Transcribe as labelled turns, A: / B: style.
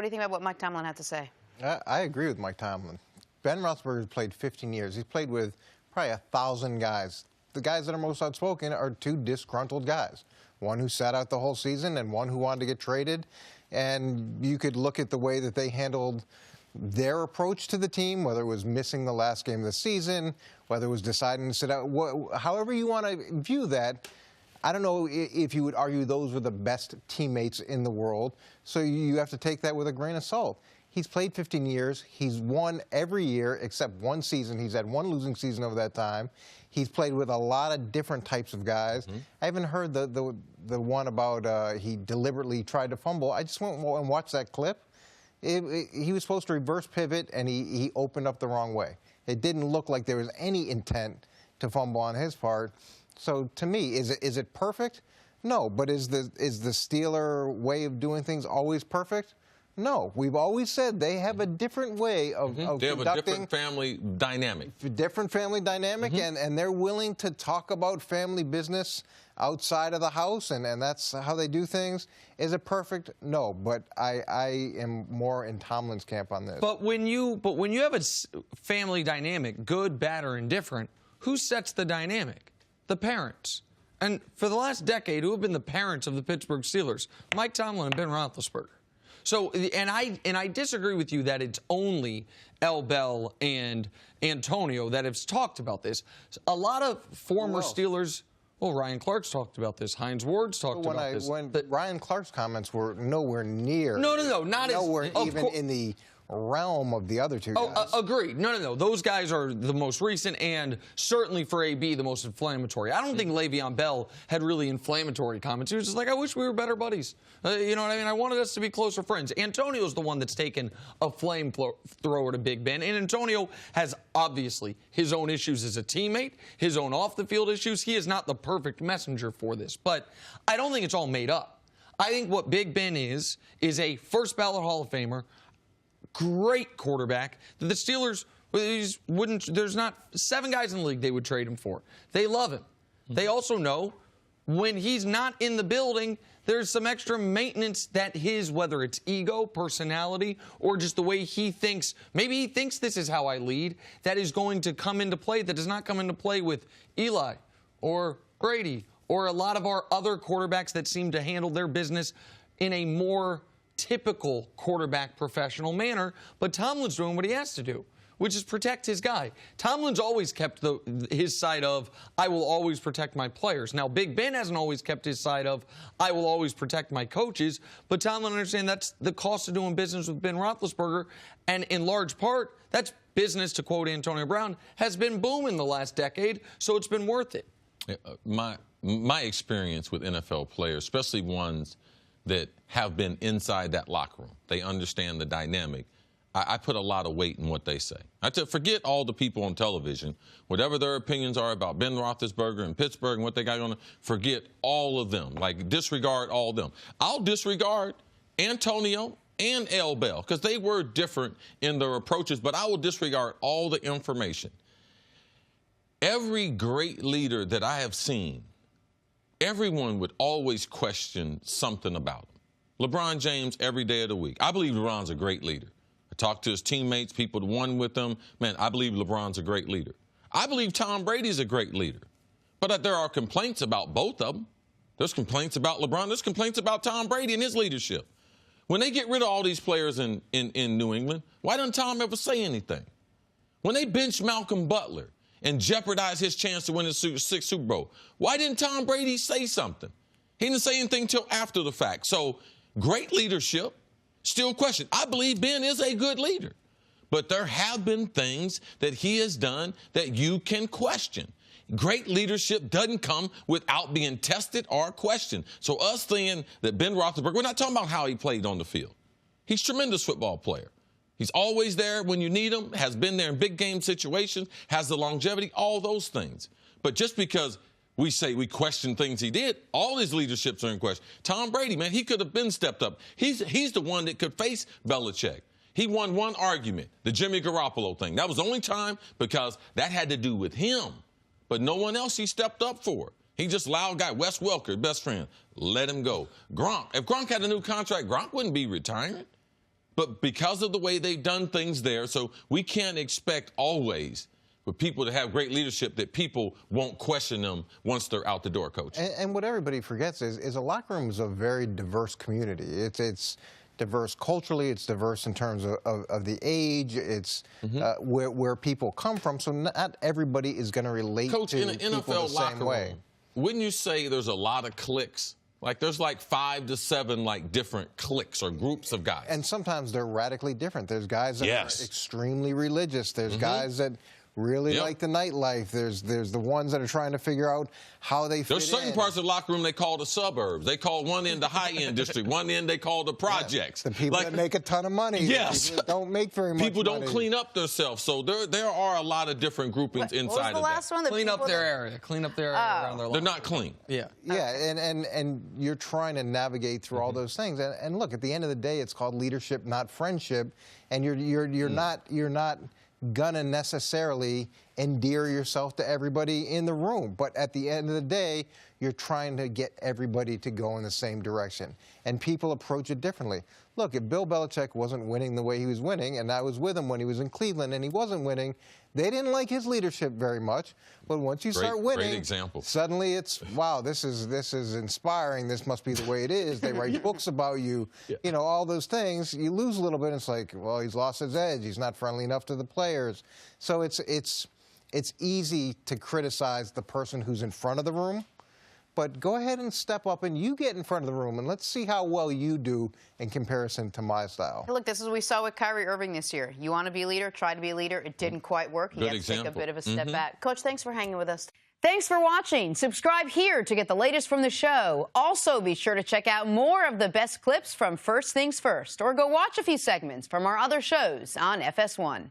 A: What do you think about what Mike Tomlin had to say?
B: I agree with Mike Tomlin. Ben Roethlisberger played 15 years. He's played with probably 1,000 guys. The guys that are most outspoken are two disgruntled guys. One who sat out the whole season and one who wanted to get traded. And you could look at the way that they handled their approach to the team, whether it was missing the last game of the season, whether it was deciding to sit out, however you want to view that. I don't know if you would argue those were the best teammates in the world, so you have to take that with a grain of salt. He's played 15 years. He's won every year except one season. He's had one losing season over that time. He's played with a lot of different types of guys. I haven't heard the one about he deliberately tried to fumble. I just went and watched that clip. He was supposed to reverse pivot, and he opened up the wrong way. It didn't look like there was any intent to fumble on his part. So to me, is it perfect? No. But is the Steeler way of doing things always perfect? No. We've always said they have a different way of
C: they have a different family dynamic.
B: Different family dynamic, and they're willing to talk about family business outside of the house, and that's how they do things. Is it perfect? No. But I am more in Tomlin's camp on this.
D: But when you have a family dynamic, good, bad, or indifferent, who sets the dynamic? The parents. And for the last decade, who have been the parents of the Pittsburgh Steelers? Mike Tomlin and Ben Roethlisberger. So, and I disagree with you that it's only L. Bell and Antonio that have talked about this. A lot of former Steelers, well, Ryan Clark's talked about this. Hines Ward's talked about this.
B: When Ryan Clark's comments were nowhere near.
D: No, not
B: nowhere even in the realm of the other two guys.
D: Agreed. No. Those guys are the most recent and certainly for AB the most inflammatory. I don't think Le'Veon Bell had really inflammatory comments. He was just like, I wish we were better buddies. You know what I mean? I wanted us to be closer friends. Antonio's the one that's taken a flamethrower to Big Ben, and Antonio has obviously his own issues as a teammate, his own off-the-field issues. He is not the perfect messenger for this, but I don't think it's all made up. I think what Big Ben is a first-ballot Hall of Famer, great quarterback that the Steelers wouldn't. There's not 7 guys in the league they would trade him for. They love him. They also know when he's not in the building, there's some extra maintenance that whether it's ego, personality, or just the way he thinks, maybe he thinks this is how I lead, that is going to come into play that does not come into play with Eli or Brady or a lot of our other quarterbacks that seem to handle their business in a more typical quarterback professional manner. But Tomlin's doing what he has to do, which is protect his guy. Tomlin's always kept his side of, I will always protect my players. Now, Big Ben hasn't always kept his side of, I will always protect my coaches. But Tomlin understands that's the cost of doing business with Ben Roethlisberger. And in large part, that's business, to quote Antonio Brown, has been booming the last decade, so it's been worth it.
C: My experience with NFL players, especially ones that have been inside that locker room, they understand the dynamic. I put a lot of weight in what they say. I forget all the people on television, whatever their opinions are about Ben Roethlisberger and Pittsburgh and what they got going on, forget all of them. Like, disregard all of them. I'll disregard Antonio and L. Bell because they were different in their approaches, but I will disregard all the information. Every great leader that I have seen, everyone would always question something about him. LeBron James every day of the week. I believe LeBron's a great leader. I talk to his teammates, people that won with him. Man, I believe LeBron's a great leader. I believe Tom Brady's a great leader. But there are complaints about both of them. There's complaints about LeBron. There's complaints about Tom Brady and his leadership. When they get rid of all these players in New England, why doesn't Tom ever say anything? When they bench Malcolm Butler and jeopardize his chance to win the 6th Super Bowl, why didn't Tom Brady say something? He didn't say anything until after the fact. So great leadership, still question. I believe Ben is a good leader. But there have been things that he has done that you can question. Great leadership doesn't come without being tested or questioned. So us saying that Ben Roethlisberger, we're not talking about how he played on the field. He's a tremendous football player. He's always there when you need him, has been there in big game situations, has the longevity, all those things. But just because we say we question things he did, all his leaderships are in question. Tom Brady, man, he could have been stepped up. He's the one that could face Belichick. He won one argument, the Jimmy Garoppolo thing. That was the only time because that had to do with him. But no one else he stepped up for. He just allowed a guy, Wes Welker, best friend, let him go. Gronk, if Gronk had a new contract, Gronk wouldn't be retiring. but because of the way they've done things there, so we can't expect always for people to have great leadership that people won't question them once they're out the door, Coach.
B: And what everybody forgets is a locker room is a very diverse community. It's diverse culturally, it's diverse in terms of the age, it's where people come from, so not everybody is going to relate
C: Coach,
B: to
C: in an
B: people
C: NFL
B: the same
C: locker
B: way.
C: room, wouldn't you say there's a lot of cliques? Like there's like 5 to 7 like different cliques or groups of guys.
B: And sometimes they're radically different. There's guys that are extremely religious. There's guys that really like the nightlife. There's the ones that are trying to figure out how they fit in.
C: There's certain parts of the locker room they call the suburbs. They call one end the high-end district. One end they call the projects.
B: The people that make a ton of money.
C: Yes.
B: The people that don't make very much
C: People don't
B: money.
C: clean up themselves. So there are a lot of different groupings inside
A: What was the
C: of
A: last
C: that.
A: one?
D: Clean up their area. Clean up their area around their
C: They're
D: locker.
C: not clean.
D: Yeah.
B: Yeah, and you're trying to navigate through all those things. And look, at the end of the day, it's called leadership, not friendship. And you're not gonna necessarily endear yourself to everybody in the room. But at the end of the day, you're trying to get everybody to go in the same direction. And people approach it differently. Look, if Bill Belichick wasn't winning the way he was winning, and I was with him when he was in Cleveland and he wasn't winning, they didn't like his leadership very much. But once you start winning,
C: great example.
B: Suddenly it's, wow, this is inspiring. This must be the way it is. They write books about you. You know, all those things. You lose a little bit. It's like, well, he's lost his edge. He's not friendly enough to the players. So it's easy to criticize the person who's in front of the room. But go ahead and step up and you get in front of the room and let's see how well you do in comparison to my style.
A: Look, this is what we saw with Kyrie Irving this year. You want to be a leader, try to be a leader. It didn't quite work. He
C: Good
A: had to take a
C: example.
A: bit of a step back. Coach, thanks for hanging with us. Thanks for watching. Subscribe here to get the latest from the show. Also, be sure to check out more of the best clips from First Things First, or go watch a few segments from our other shows on FS1.